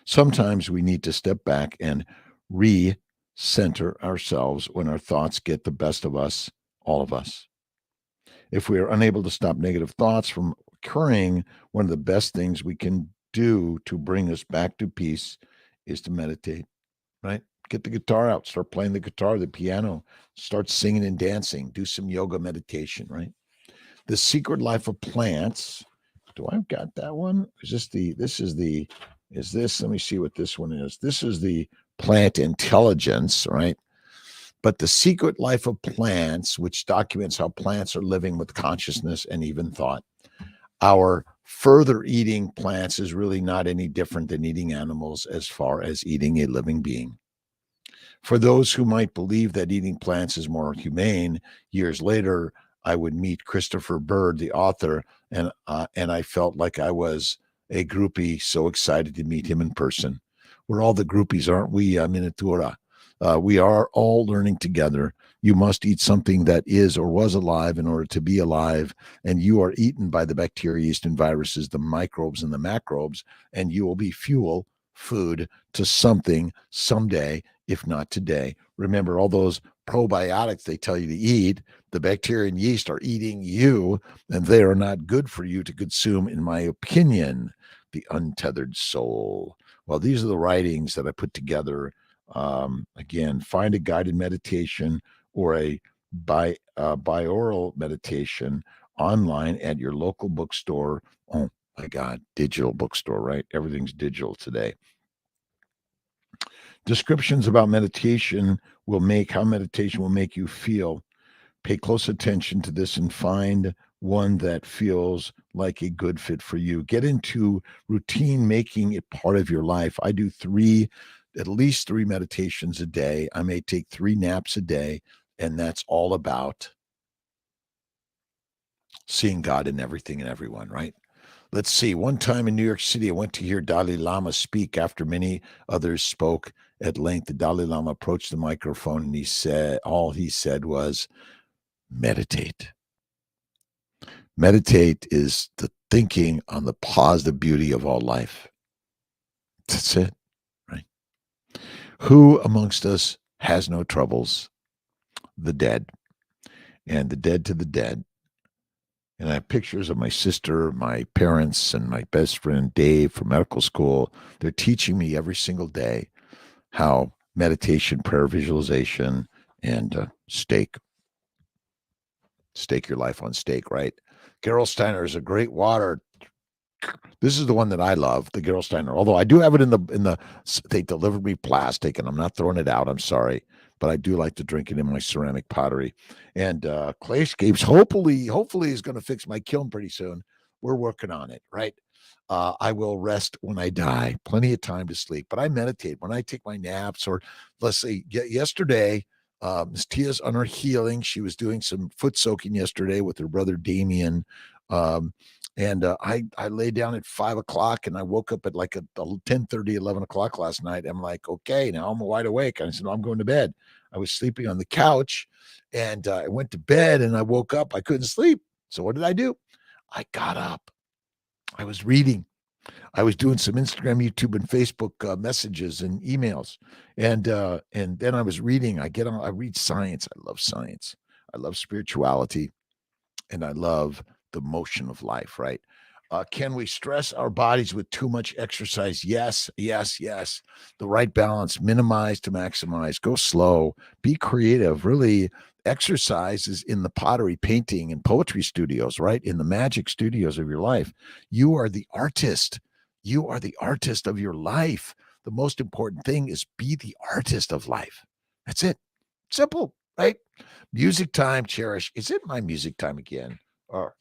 Sometimes we need to step back and re-center ourselves when our thoughts get the best of us, all of us. If we are unable to stop negative thoughts from occurring, one of the best things we can do to bring us back to peace is to meditate, right? Get the guitar out, start playing the guitar, the piano, start singing and dancing, do some yoga meditation, right? The Secret Life of Plants. Do I got that one? Let me see what this one is. This is the Plant Intelligence, right? But The Secret Life of Plants, which documents how plants are living with consciousness and even thought. Our further eating plants is really not any different than eating animals as far as eating a living being. For those who might believe that eating plants is more humane, years later, I would meet Christopher Bird, the author, and I felt like I was a groupie, so excited to meet him in person. We're all the groupies, aren't we, Miniatura? We are all learning together. You must eat something that is or was alive in order to be alive, and you are eaten by the bacteria, yeast, and viruses, the microbes and the macrobes, and you will be food to something someday, if not today. Remember, all those probiotics they tell you to eat, the bacteria and yeast are eating you, and they are not good for you to consume, in my opinion. The Untethered Soul. Well, these are the writings that I put together. Again, find a guided meditation or a binaural meditation online at your local bookstore. Oh my God, digital bookstore, right? Everything's digital today. Descriptions about meditation how meditation will make you feel. Pay close attention to this and find one that feels like a good fit for you. Get into routine, making it part of your life. I do at least three meditations a day. I may take 3 naps a day, and that's all about seeing God in everything and everyone, right? Let's see. One time in New York City, I went to hear Dalai Lama speak after many others spoke at length. The Dalai Lama approached the microphone and all he said was, meditate. Meditate is the thinking on the positive beauty of all life. That's it, right? Who amongst us has no troubles? The dead. And the dead to the dead. And I have pictures of my sister, my parents, and my best friend Dave from medical school. They're teaching me every single day how meditation, prayer, visualization, and steak. Stake your life on stake, right? Gerolsteiner is a great water. This is the one that I love, the Gerolsteiner. Although I do have it they delivered me plastic, and I'm not throwing it out. I'm sorry, but I do like to drink it in my ceramic pottery. And Clayscapes hopefully is going to fix my kiln pretty soon. We're working on it, right? I will rest when I die. Plenty of time to sleep, but I meditate when I take my naps. Or let's say yesterday, Miss Tia's on her healing. She was doing some foot soaking yesterday with her brother Damien. And I lay down at 5 o'clock, and I woke up at like 10:30, 11 o'clock last night. I'm like, okay, now I'm wide awake. I said, no, I'm going to bed. I was sleeping on the couch, and I went to bed, and I woke up. I couldn't sleep. So what did I do? I got up. I was reading. I was doing some Instagram, YouTube, and Facebook messages and emails, and then I was reading. I read science. I love science. I love spirituality, and I love the motion of life, right? Can we stress our bodies with too much exercise? Yes, yes, yes. The right balance, minimize to maximize, go slow, be creative. Really, exercise is in the pottery, painting, and poetry studios, right? In the magic studios of your life. You are the artist. You are the artist of your life. The most important thing is be the artist of life. That's it. Simple, right? Music time, cherish. Is it my music time again? Or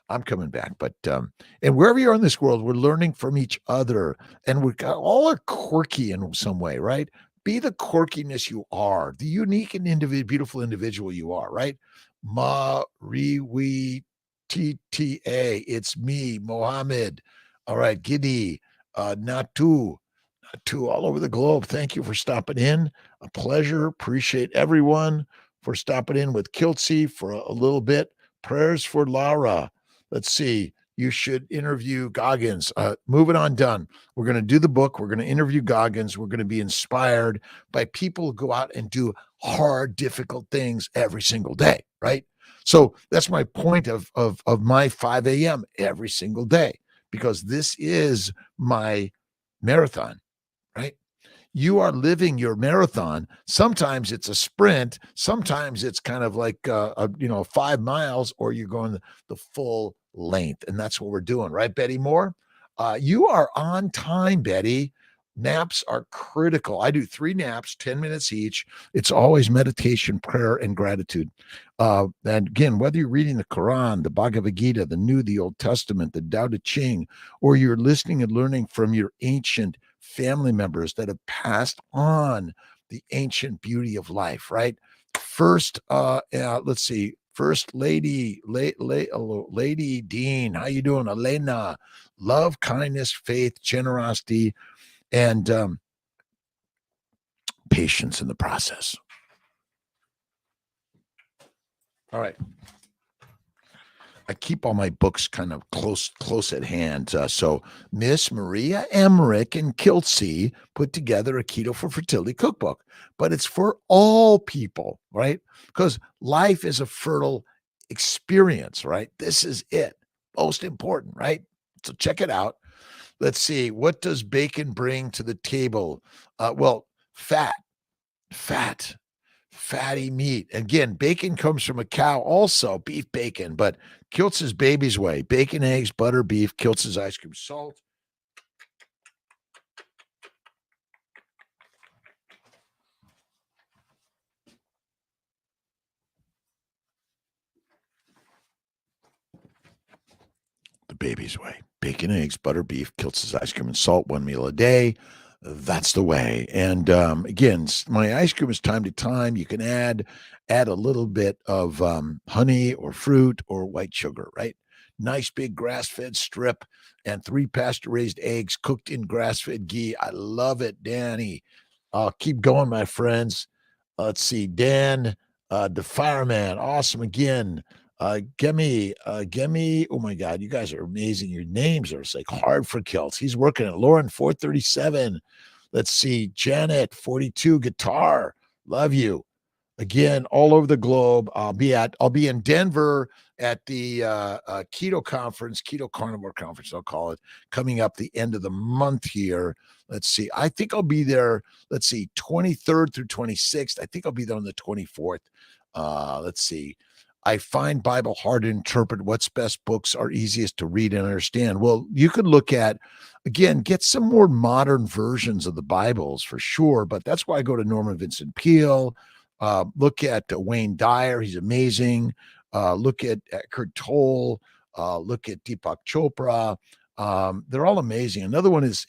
I'm coming back, but and wherever you are in this world, we're learning from each other, and all are quirky in some way, right? Be the quirkiness you are, the unique and beautiful individual you are, right? Ma ri we TTA. It's me, Mohammed. All right, Giddy, Natu, to all over the globe. Thank you for stopping in. A pleasure. Appreciate everyone for stopping in with Kiltz for a little bit. Prayers for Lara. Let's see. You should interview Goggins. Moving on, done. We're going to do the book. We're going to interview Goggins. We're going to be inspired by people who go out and do hard, difficult things every single day, right? So that's my point of my 5 a.m. every single day, because this is my marathon, right? You are living your marathon. Sometimes it's a sprint. Sometimes it's kind of like 5 miles, or you're going the full length, and that's what we're doing, right, Betty Moore? You are on time, Betty. Naps are critical. I do 3 naps, 10 minutes each. It's always meditation, prayer, and gratitude. And again, whether you're reading the Quran, the Bhagavad Gita, the New, the Old Testament, the Tao Te Ching, or you're listening and learning from your ancient family members that have passed on the ancient beauty of life, right? First, let's see. First Lady, Lady Dean, how you doing? Elena, love, kindness, faith, generosity, and patience in the process. All right. I keep all my books kind of close at hand. So Miss Maria Emmerich and Kiltz put together a Keto for Fertility cookbook, but it's for all people, right? Because life is a fertile experience, right? This is it. Most important, right? So check it out. Let's see. What does bacon bring to the table? Well, fat, fatty meat. Again, bacon comes from a cow, also beef bacon, but Kiltz is baby's way. Bacon, eggs, butter, beef, Kiltz is ice cream, salt. The baby's way. Bacon, eggs, butter, beef, Kiltz is ice cream, and salt, 1 meal a day. That's the way. And again, my ice cream is time to time. You can add a little bit of honey or fruit or white sugar, right? Nice big grass-fed strip and 3 pasture-raised eggs cooked in grass-fed ghee. I love it, Danny. Keep going, my friends. Let's see, Dan, the fireman, awesome again. Gemi, oh my God, you guys are amazing. Your names are like hard for Kiltz. He's working at Lauren 437. Let's see, Janet 42 guitar. Love you. Again, all over the globe. I'll be in Denver at the keto conference, keto carnivore conference, I'll call it, coming up the end of the month here. Let's see. I think I'll be there. Let's see, 23rd through 26th. I think I'll be there on the 24th. Let's see. I find Bible hard to interpret. What's best books are easiest to read and understand? Well, you could look at, again, get some more modern versions of the Bibles for sure. But that's why I go to Norman Vincent Peale. Look at Wayne Dyer. He's amazing. Look at Eckhart Tolle. Look at Deepak Chopra. They're all amazing. Another one is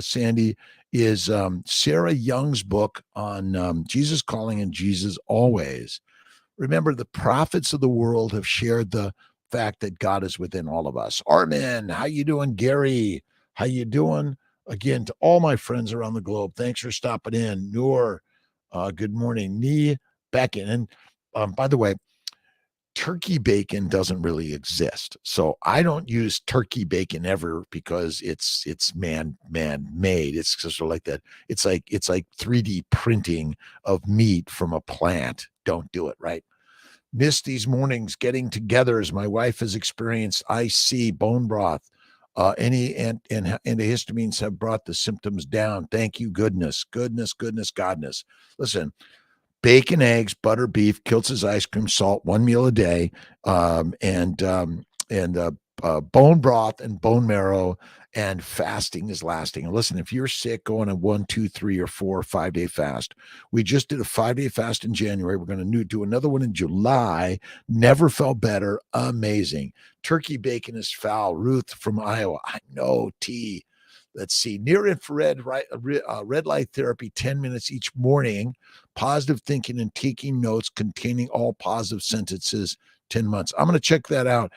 Sandy, is Sarah Young's book on Jesus Calling and Jesus Always. Remember, the prophets of the world have shared the fact that God is within all of us. Armin, how you doing? Gary, how you doing? Again, to all my friends around the globe, thanks for stopping in. Noor, good morning. Nee, back in. And by the way, turkey bacon doesn't really exist. So I don't use turkey bacon ever because it's man made. It's sort of like that. It's like 3D printing of meat from a plant. Don't do it, right? Miss these mornings getting together as my wife has experienced IC bone broth. Any antihistamines have brought the symptoms down. Thank you, goodness. Listen, bacon, eggs, butter, beef, Kiltz's ice cream, salt, one meal a day, and bone broth and bone marrow, and fasting is lasting. And listen, if you're sick, go on a 1, 2, 3, or 4, 5-day fast. We just did a 5-day fast in January. We're going to do another one in July. Never felt better. Amazing. Turkey bacon is foul. Ruth from Iowa. I know. T. Let's see. Near infrared red light therapy, 10 minutes each morning. Positive thinking and taking notes containing all positive sentences, 10 months. I'm going to check that out.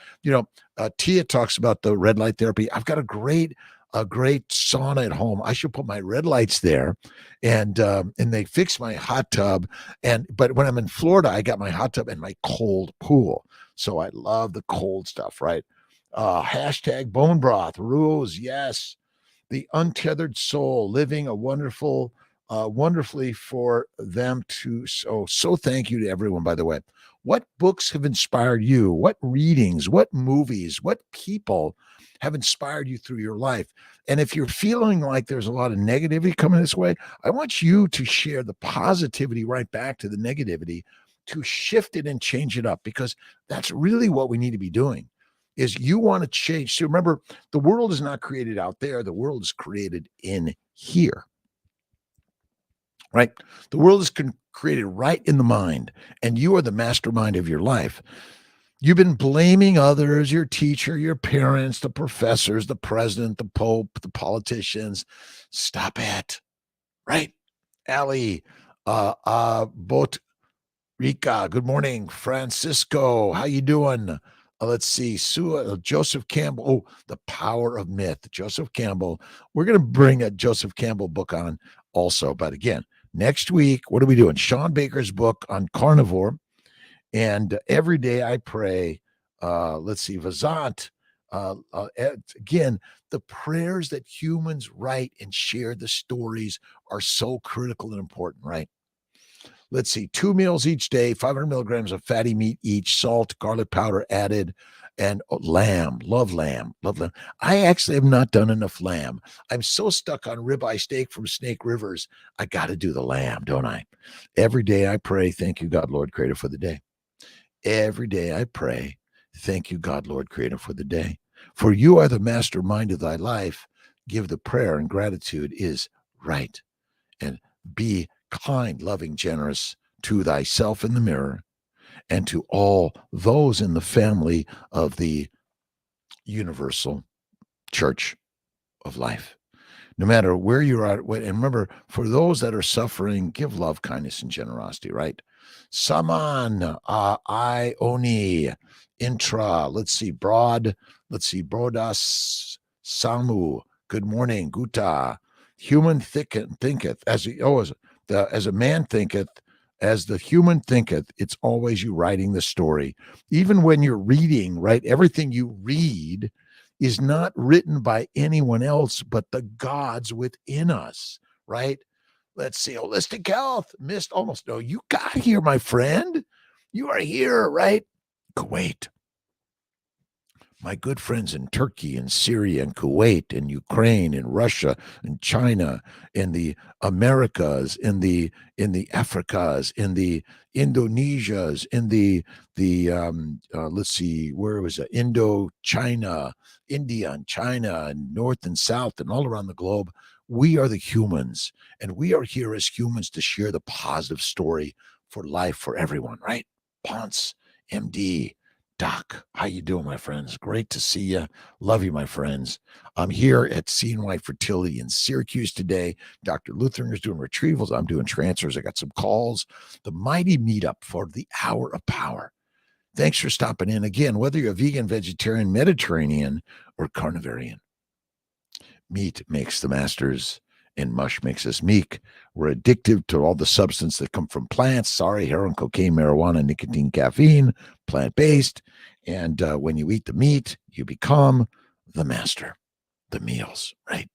Tia talks about the red light therapy. I've got a great sauna at home. I should put my red lights there, and they fix my hot tub. But when I'm in Florida, I got my hot tub and my cold pool. So I love the cold stuff, right? Hashtag bone broth. Rules, yes. The untethered soul, living a wonderfully for them to. So thank you to everyone, by the way. What books have inspired you? What readings, what movies, what people have inspired you through your life? And if you're feeling like there's a lot of negativity coming this way, I want you to share the positivity right back to the negativity, to shift it and change it up, because that's really what we need to be doing. Is you want to change. So remember, the world is not created out there. The world is created in here, right? The world is created right in the mind, and you are the mastermind of your life. You've been blaming others, your teacher, your parents, the professors, the president, the pope, the politicians. Stop it, right? Allie, Bot Rika, good morning. Francisco, how you doing? Let's see. Joseph Campbell. Oh, The Power of Myth. Joseph Campbell. We're going to bring a Joseph Campbell book on also. But again, next week, what are we doing? Sean Baker's book on carnivore. And Every Day I Pray. Let's see. Vazant. Again, the prayers that humans write and share the stories are so critical and important, right? Let's see, 2 meals each day, 500 milligrams of fatty meat each, salt, garlic powder added, and lamb. Love lamb. I actually have not done enough lamb. I'm so stuck on ribeye steak from Snake Rivers. I got to do the lamb, don't I? Every day I pray, thank you, God, Lord, Creator, for the day. Every day I pray, thank you, God, Lord, Creator, for the day. For you are the mastermind of thy life. Give the prayer, and gratitude is right. And be kind, loving, generous to thyself in the mirror, and to all those in the family of the universal church of life. No matter where you're at, and remember, for those that are suffering, give love, kindness, and generosity, right? Saman, Ioni, Intra, Brodas, Samu, good morning, Guta, human thinketh, as a man thinketh, as the human thinketh, it's always you writing the story. Even when you're reading, right? Everything you read is not written by anyone else but the gods within us, right? Let's see. Holistic health. Missed almost. No, you got here, my friend. You are here, right? Kuwait. my good friends in Turkey and Syria and Kuwait and Ukraine and Russia and China, in the Americas, in the Africas, in the Indonesias, in the let's see, where was it? China, India and China and North and South and all around the globe. We are the humans, and we are here as humans to share the positive story for life for everyone, right? Ponce, MD, Doc, how you doing, my friends? Great to see you. Love you, my friends. I'm here at CNY Fertility in Syracuse today. Dr. Lutheringer's doing retrievals. I'm doing transfers. I got some calls. The mighty meetup for the Hour of Power. Thanks for stopping in again, whether you're a vegan, vegetarian, Mediterranean, or carnivarian. Meat makes the masters, and mush makes us meek. We're addicted to all the substance that come from plants. Sorry, heroin, cocaine, marijuana, nicotine, caffeine, plant-based. And when you eat the meat, you become the master. The meals, right?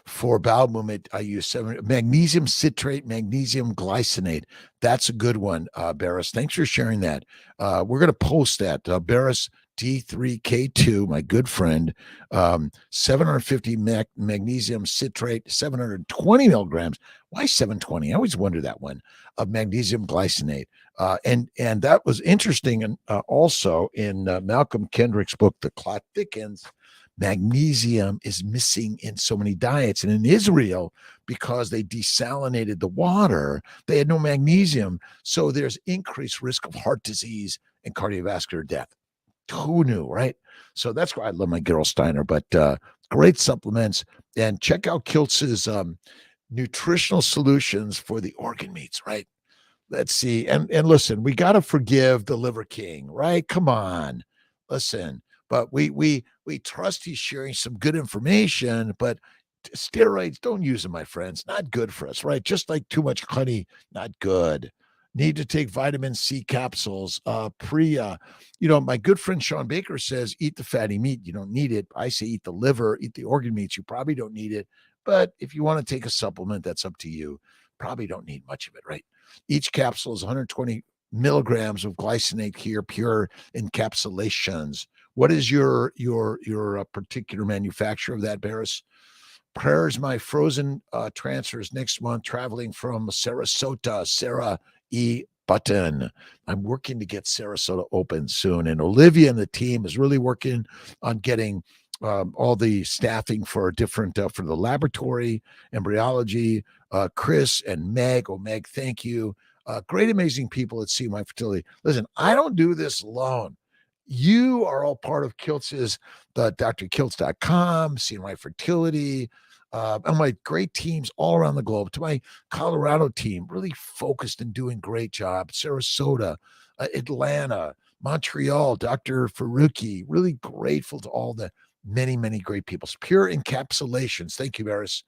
For bowel movement, I use magnesium citrate, magnesium glycinate. That's a good one, Barris. Thanks for sharing that. We're going to post that. Barris D3K2, my good friend, 750 magnesium citrate, 720 milligrams. Why 720? I always wonder that one, of magnesium glycinate. And that was interesting. And also in Malcolm Kendrick's book, The Clot Thickens, magnesium is missing in so many diets. And in Israel, because they desalinated the water, they had no magnesium. So there's increased risk of heart disease and cardiovascular death. Who knew, right? So that's why I love my Gerolsteiner. But great supplements. And check out Kiltz's nutritional solutions for the organ meats, right? Let's see. And listen, we got to forgive the Liver King, right? Come on. Listen, but we trust he's sharing some good information, but steroids, don't use them, my friends. Not good for us, right? Just like too much honey, not good. Need to take vitamin C capsules. My good friend Sean Baker says, eat the fatty meat. You don't need it. I say eat the liver, eat the organ meats. You probably don't need it. But if you want to take a supplement, that's up to you. Probably don't need much of it, right? Each capsule is 120 milligrams of glycinate here, pure encapsulations. What is your particular manufacturer of that, Barris? Prayers, my frozen transfers next month, traveling from Sarasota, Sarah E. Button. I'm working to get Sarasota open soon. And Olivia and the team is really working on getting all the staffing for different, for the laboratory, embryology, Chris and Meg. Oh, Meg, thank you. Great, amazing people at See My Fertility. Listen, I don't do this alone. You are all part of Kiltz's, the drkiltz.com, See My Fertility, and my great teams all around the globe. To my Colorado team, really focused and doing great job. Sarasota, Atlanta, Montreal, Dr. Faruqi, really grateful to all the many, many great people. Pure encapsulations. Thank you, Barris.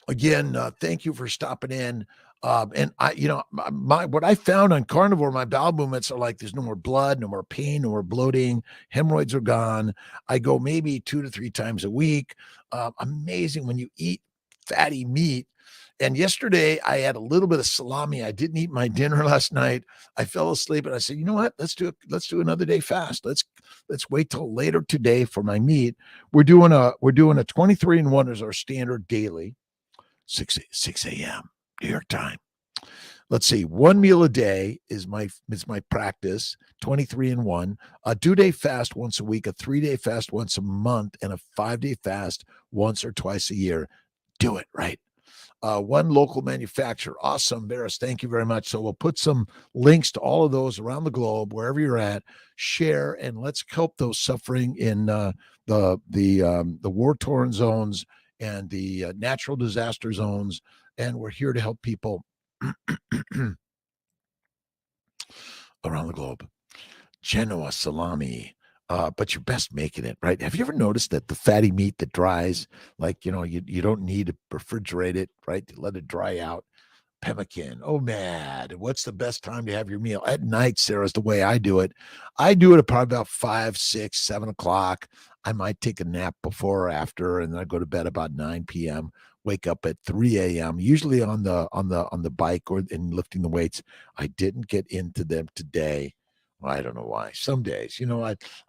Again, thank you for stopping in. And what I found on carnivore, my bowel movements are like, there's no more blood, no more pain, no more bloating. Hemorrhoids are gone. I go maybe 2 to 3 times a week. Amazing when you eat fatty meat. And yesterday I had a little bit of salami. I didn't eat my dinner last night. I fell asleep and I said, you know what? Let's do another day fast. Let's wait till later today for my meat. We're doing a 23-and-1 as our standard daily. 6 a.m. New York time. Let's see. 1 meal a day is my practice. 23-and-1. A 2-day fast once a week, a 3-day fast once a month, and a 5-day fast once or twice a year. Do it, right? One local manufacturer. Awesome, Barris. Thank you very much. So we'll put some links to all of those around the globe, wherever you're at. Share, and let's help those suffering in the war-torn zones and the natural disaster zones. And we're here to help people around the globe. Genoa salami. But you're best making it, right? Have you ever noticed that the fatty meat that dries, like, you don't need to refrigerate it, right? You let it dry out. Pemmican. Oh, man. What's the best time to have your meal? At night, Sarah, is the way I do it. I do it at probably about 5, 6, 7 o'clock. I might take a nap before or after, and then I go to bed about 9 p.m. Wake up at 3 a.m. Usually on the bike or in lifting the weights. I didn't get into them today. I don't know why. Some days,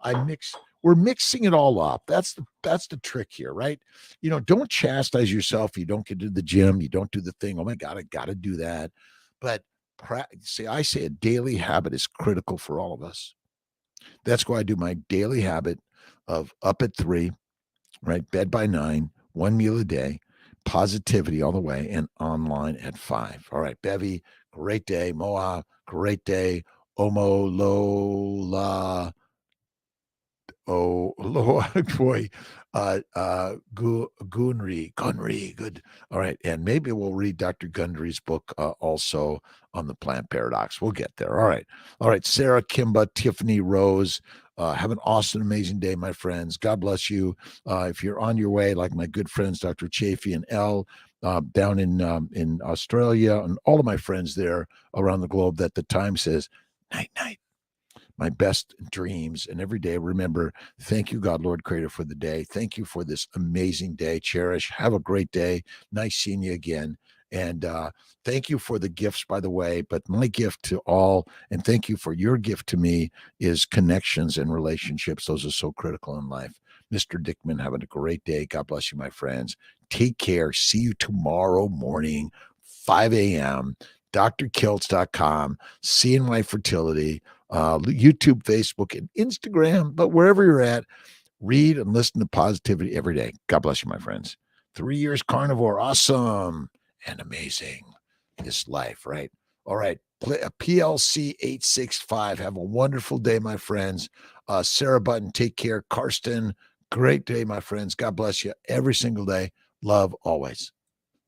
I mix. We're mixing it all up. That's the trick here, right? Don't chastise yourself. You don't get to the gym. You don't do the thing. Oh my God, I got to do that. But see, I say a daily habit is critical for all of us. That's why I do my daily habit of up at 3, right? Bed by 9, one meal a day, positivity all the way, and online at 5. All right, Bevy, great day. Moa, great day. Omo Lola. Oh, Lord, boy, Gunri, good. All right, and maybe we'll read Dr. Gundry's book also on the plant paradox. We'll get there. All right. Sarah, Kimba, Tiffany, Rose, have an awesome, amazing day, my friends. God bless you. If you're on your way, like my good friends, Dr. Chafee and Elle, down in Australia, and all of my friends there around the globe, that the time says night, night, my best dreams. And every day, remember, thank you, God, Lord, Creator, for the day. Thank you for this amazing day. Cherish. Have a great day. Nice seeing you again. And thank you for the gifts, by the way. But my gift to all, and thank you for your gift to me, is connections and relationships. Those are so critical in life. Mr. Dickman, having a great day. God bless you, my friends. Take care. See you tomorrow morning, 5 a.m. drkiltz.com, CNY Fertility, YouTube, Facebook, and Instagram. But wherever you're at, read and listen to positivity every day. God bless you, my friends. 3 years carnivore, awesome and amazing. This life, right? All right. Play a PLC 865. Have a wonderful day, my friends. Sarah Button, take care. Karsten, great day, my friends. God bless you every single day. Love always.